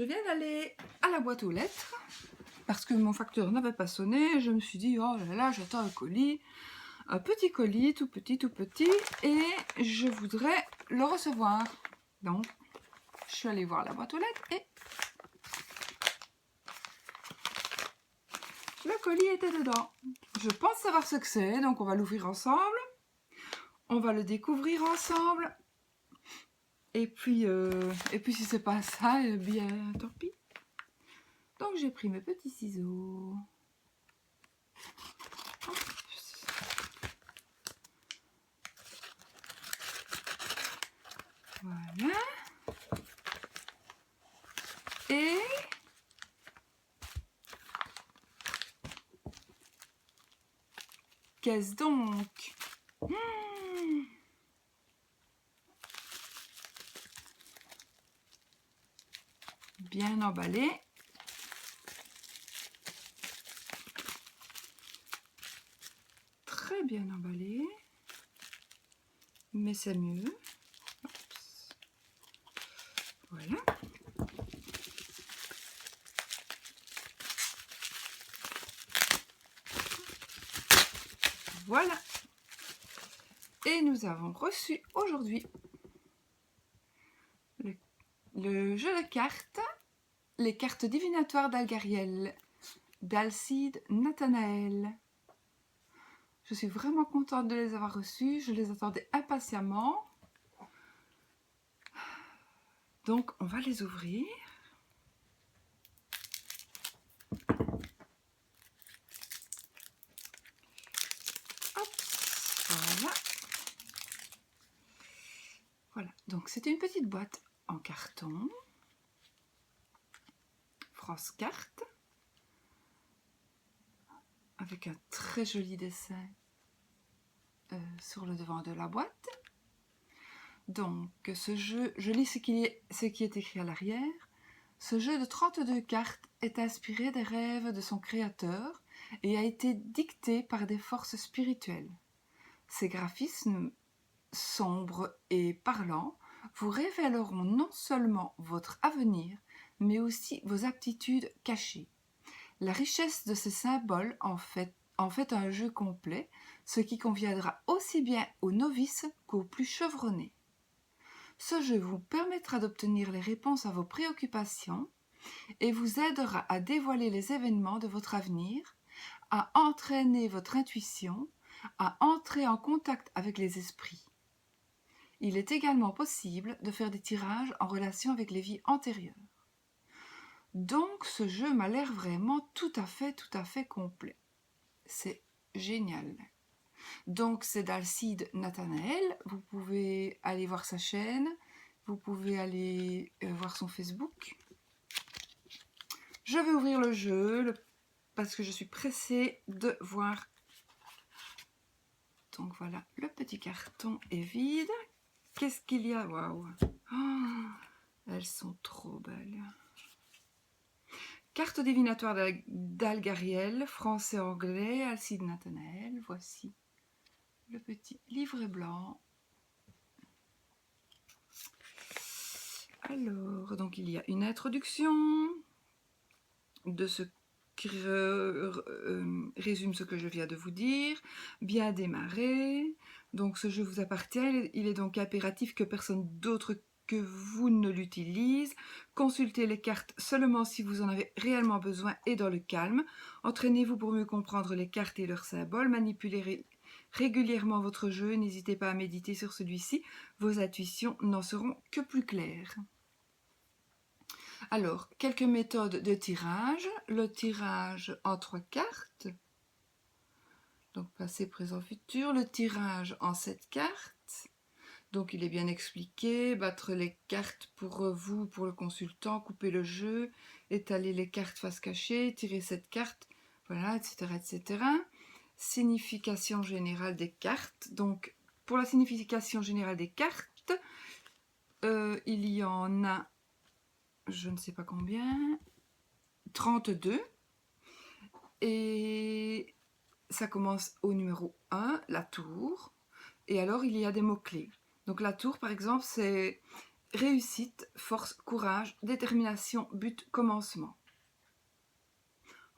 Je viens d'aller à la boîte aux lettres parce que mon facteur n'avait pas sonné. Je me suis dit, oh là là, j'attends un petit colis, tout petit, et je voudrais le recevoir. Donc, je suis allée voir la boîte aux lettres et le colis était dedans. Je pense savoir ce que c'est, donc on va l'ouvrir ensemble. On va le découvrir ensemble. Et puis si c'est pas ça, eh bien, tant pis. Donc j'ai pris mes petits ciseaux. Voilà. Et qu'est-ce donc? Bien emballé. Très bien emballé. Mais c'est mieux. Oups. Voilà. Voilà. Et nous avons reçu aujourd'hui le jeu de cartes, les cartes divinatoires d'Algariel, d'Alcide Nathanaël. Je suis vraiment contente de les avoir reçus, je les attendais impatiemment. Donc on va les ouvrir. Hop, voilà. Voilà, donc c'était une petite boîte en carton. France Carte. Avec un très joli dessin sur le devant de la boîte. Donc ce jeu, je lis ce qui est écrit à l'arrière. Ce jeu de 32 cartes est inspiré des rêves de son créateur et a été dicté par des forces spirituelles. Ces graphismes sombres et parlants vous révéleront non seulement votre avenir, mais aussi vos aptitudes cachées. La richesse de ces symboles en fait un jeu complet, ce qui conviendra aussi bien aux novices qu'aux plus chevronnés. Ce jeu vous permettra d'obtenir les réponses à vos préoccupations et vous aidera à dévoiler les événements de votre avenir, à entraîner votre intuition, à entrer en contact avec les esprits. Il est également possible de faire des tirages en relation avec les vies antérieures. Donc ce jeu m'a l'air vraiment tout à fait complet. C'est génial. Donc c'est d'Alcide Nathanaël, vous pouvez aller voir sa chaîne, vous pouvez aller voir son Facebook. Je vais ouvrir le jeu parce que je suis pressée de voir. Donc voilà, le petit carton est vide. Qu'est-ce qu'il y a? Waouh! Oh, elles sont trop belles. Carte divinatoire d'Algariel, français-anglais, Alcide Nathanaël. Voici le petit livret blanc. Alors, donc il y a une introduction de ce qui résume ce que je viens de vous dire. Bien démarrer. Donc ce jeu vous appartient. Il est donc impératif que personne d'autre que vous ne l'utilise. Consultez les cartes seulement si vous en avez réellement besoin et dans le calme. Entraînez-vous pour mieux comprendre les cartes et leurs symboles. Manipulez régulièrement votre jeu. N'hésitez pas à méditer sur celui-ci. Vos intuitions n'en seront que plus claires. Alors, quelques méthodes de tirage. Le tirage en 3 cartes. Donc, passé, présent, futur. Le tirage en 7 cartes. Donc, il est bien expliqué. Battre les cartes pour vous, pour le consultant. Couper le jeu. Étaler les cartes face cachée. Tirer 7 cartes. Voilà, etc., etc. Signification générale des cartes. Donc, pour la signification générale des cartes, il y en a, je ne sais pas combien, 32. Et ça commence au numéro 1, la tour. Et alors, il y a des mots-clés. Donc, la tour, par exemple, c'est réussite, force, courage, détermination, but, commencement.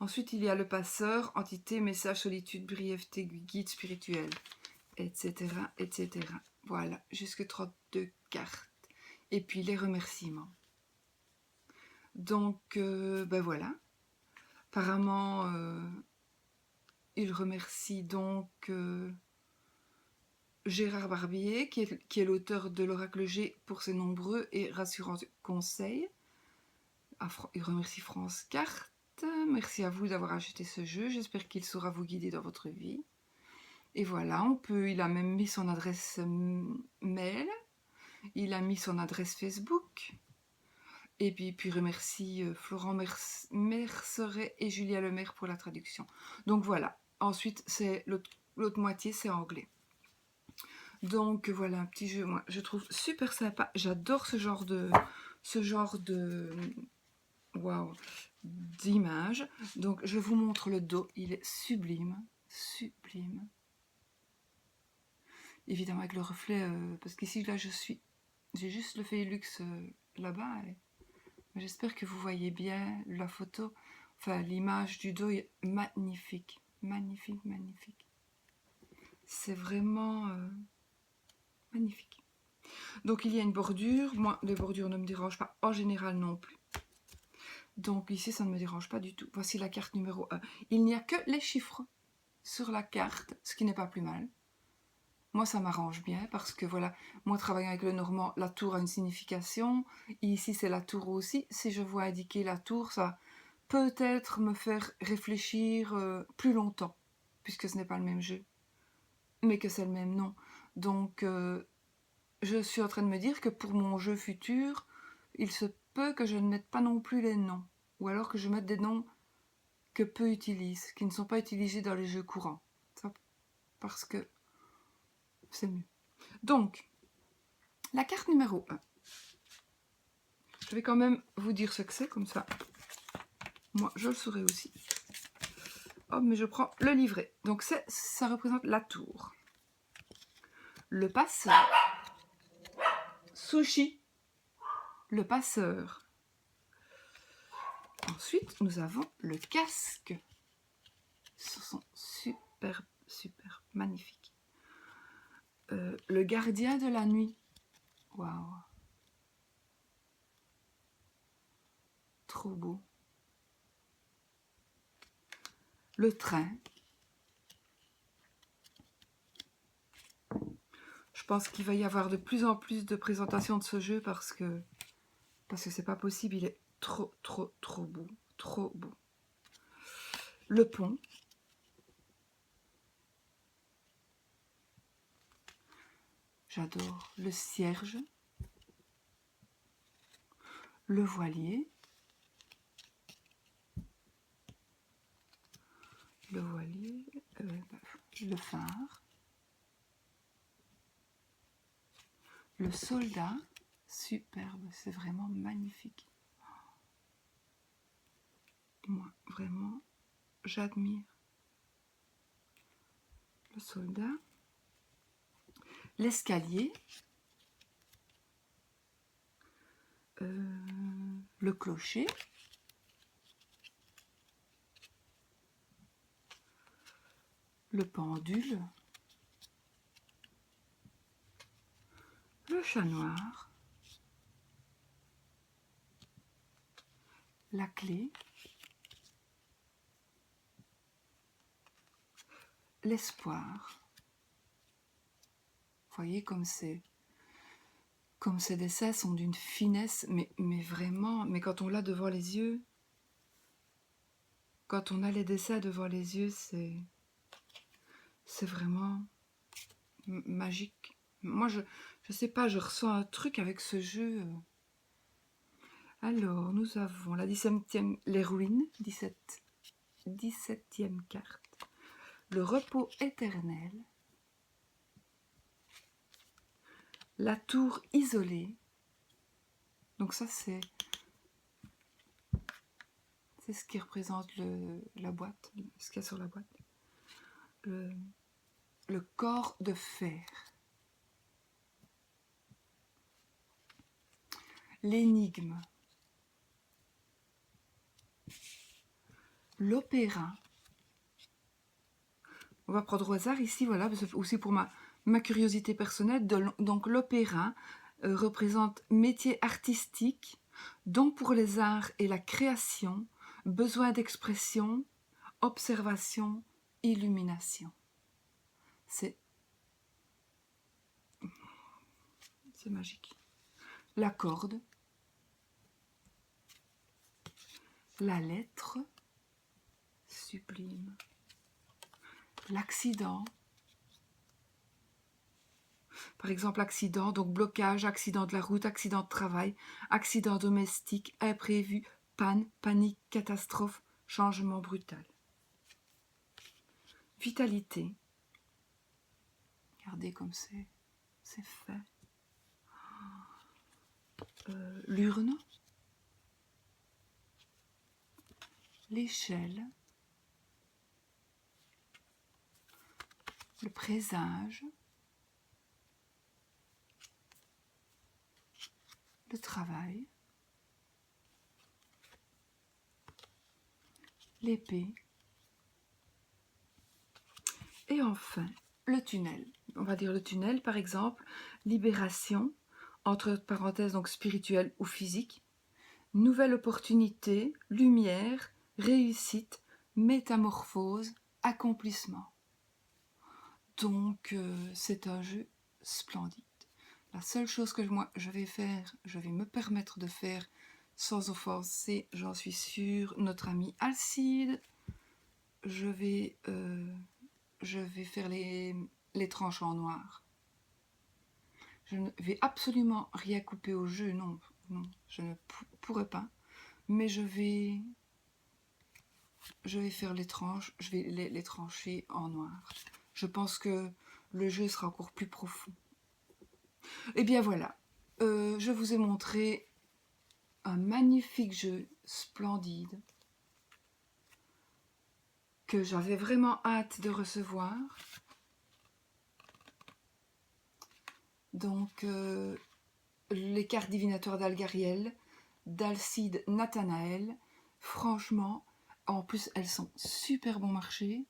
Ensuite, il y a le passeur, entité, message, solitude, brièveté, guide spirituel, etc., etc. Voilà, jusque 32 cartes. Et puis les remerciements. Donc, ben voilà. Apparemment, il remercie donc Gérard Barbier, qui est l'auteur de l'Oracle G pour ses nombreux et rassurants conseils. Il remercie France Carte. Merci à vous d'avoir acheté ce jeu. J'espère qu'il saura vous guider dans votre vie. Et voilà, il a même mis son adresse mail. Il a mis son adresse Facebook. Et puis remercie Florent Merceret et Julia Lemaire pour la traduction. Donc voilà. Ensuite, c'est l'autre moitié, c'est anglais. Donc voilà un petit jeu, moi je trouve super sympa. J'adore ce genre de waouh, d'image. Donc je vous montre le dos, il est sublime, sublime. Évidemment avec le reflet, parce qu'ici là j'ai juste le Velux là-bas. J'espère que vous voyez bien la photo. Enfin l'image du dos est magnifique, magnifique, magnifique. C'est vraiment magnifique. Donc il y a une bordure. Moi les bordures ne me dérangent pas en général non plus. Donc ici, ça ne me dérange pas du tout. Voici la carte numéro 1. Il n'y a que les chiffres sur la carte, ce qui n'est pas plus mal. Moi, ça m'arrange bien parce que voilà, moi travaillant avec le normand, la tour a une signification. Ici, c'est la tour aussi. Si je vois indiquer la tour, ça peut-être me faire réfléchir plus longtemps, puisque ce n'est pas le même jeu, mais que c'est le même nom. Donc, je suis en train de me dire que pour mon jeu futur, il se peut que je ne mette pas non plus les noms. Ou alors que je mette des noms que peu utilisent, qui ne sont pas utilisés dans les jeux courants. Ça, parce que c'est mieux. Donc, la carte numéro 1. Je vais quand même vous dire ce que c'est, comme ça. Moi, je le saurai aussi. Oh, mais je prends le livret. Donc, ça représente la tour. Le passeur. Sushi. Le passeur. Ensuite, nous avons le casque. Ce sont super, super magnifiques. Le gardien de la nuit. Waouh. Trop beau. Le train. Je pense qu'il va y avoir de plus en plus de présentations de ce jeu parce que c'est pas possible, il est trop, trop, trop beau. Trop beau. Le pont. J'adore. Le cierge. Le voilier. Le voilier. Le phare. Le soldat. Superbe. C'est vraiment magnifique. Moi, vraiment, j'admire. Le soldat. L'escalier. Le clocher. Le pendule. Le chat noir. La clé. L'espoir. Vous voyez comme ces dessins sont d'une finesse, mais vraiment, mais quand on l'a devant les yeux, quand on a les dessins devant les yeux, c'est vraiment magique. Moi, je sais pas, je ressens un truc avec ce jeu. Alors, nous avons la 17e, les ruines, 17e carte. Le repos éternel. La tour isolée. Donc ça, c'est ce qui représente la boîte, ce qu'il y a sur la boîte. Le corps de fer. l'énigme, l'opéra. On va prendre au hasard ici, voilà, aussi pour ma curiosité personnelle. Donc l'opéra représente métier artistique, don pour les arts et la création, besoin d'expression, observation, illumination. C'est magique. La corde, la lettre, sublime. L'accident, par exemple accident, donc blocage, accident de la route, accident de travail, accident domestique, imprévu, panne, panique, catastrophe, changement brutal. Vitalité, regardez comme c'est fait. L'urne, l'échelle, le présage, le travail, l'épée, et enfin le tunnel. On va dire le tunnel, par exemple, libération, entre parenthèses donc spirituelle ou physique, nouvelle opportunité, lumière, réussite, métamorphose, accomplissement. Donc c'est un jeu splendide. La seule chose que moi je vais faire, je vais me permettre de faire sans offenser, j'en suis sûre, notre ami Alcide, je vais faire les tranches en noir. Je ne vais absolument rien couper au jeu, non, je ne pourrais pas. Mais je vais faire les tranches, je vais les trancher en noir. Je pense que le jeu sera encore plus profond. Et bien voilà, je vous ai montré un magnifique jeu splendide que j'avais vraiment hâte de recevoir. Donc, les cartes divinatoires d'Algariel, d'Alcide Nathanaël, franchement, en plus elles sont super bon marché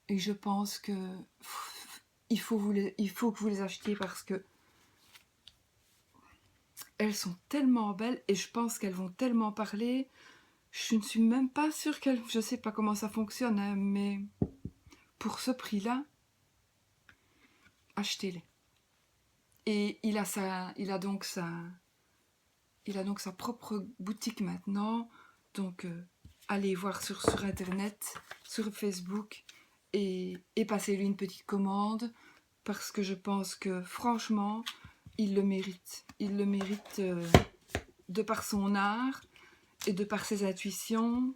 et je pense que il faut que vous les achetiez parce que elles sont tellement belles et je pense qu'elles vont tellement parler. Je ne suis même pas sûre qu'elles... Je sais pas comment ça fonctionne, hein, mais pour ce prix-là, achetez-les. Et il a donc sa propre boutique maintenant. Donc, allez voir sur Internet, sur Facebook et passez-lui une petite commande parce que je pense que franchement, il le mérite. Il le mérite de par son art et de par ses intuitions.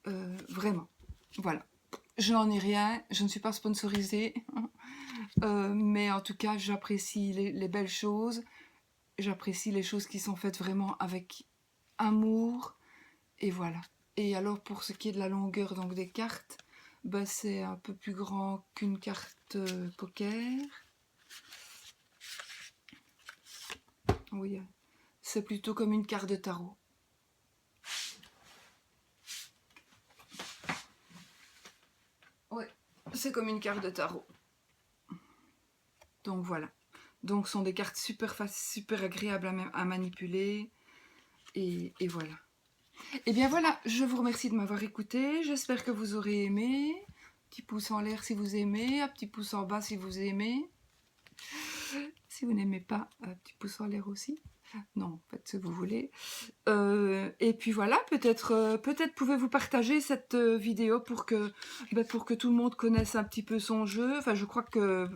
Vraiment. Voilà. Je n'en ai rien, je ne suis pas sponsorisée. Mais en tout cas, j'apprécie les belles choses. J'apprécie les choses qui sont faites vraiment avec amour. Et voilà. Et alors, pour ce qui est de la longueur donc des cartes, bah, c'est un peu plus grand qu'une carte poker. Oui, c'est plutôt comme une carte de tarot. Oui, c'est comme une carte de tarot. Donc voilà. Donc ce sont des cartes super agréables à manipuler. Et voilà. Et bien voilà, je vous remercie de m'avoir écouté. J'espère que vous aurez aimé. Petit pouce en l'air si vous aimez, un petit pouce en bas si vous aimez. Si vous n'aimez pas, un petit pouce en l'air aussi. Non, faites ce que vous voulez. Et puis voilà, peut-être pouvez-vous partager cette vidéo pour que tout le monde connaisse un petit peu son jeu. Enfin, je crois que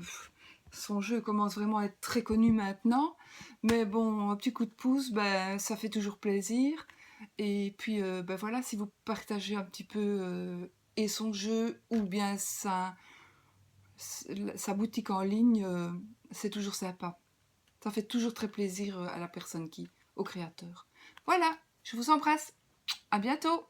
son jeu commence vraiment à être très connu maintenant. Mais bon, un petit coup de pouce, ça fait toujours plaisir. Et puis voilà, si vous partagez un petit peu et son jeu ou bien sa boutique en ligne, c'est toujours sympa. Ça fait toujours très plaisir à la personne au créateur. Voilà, je vous embrasse. À bientôt.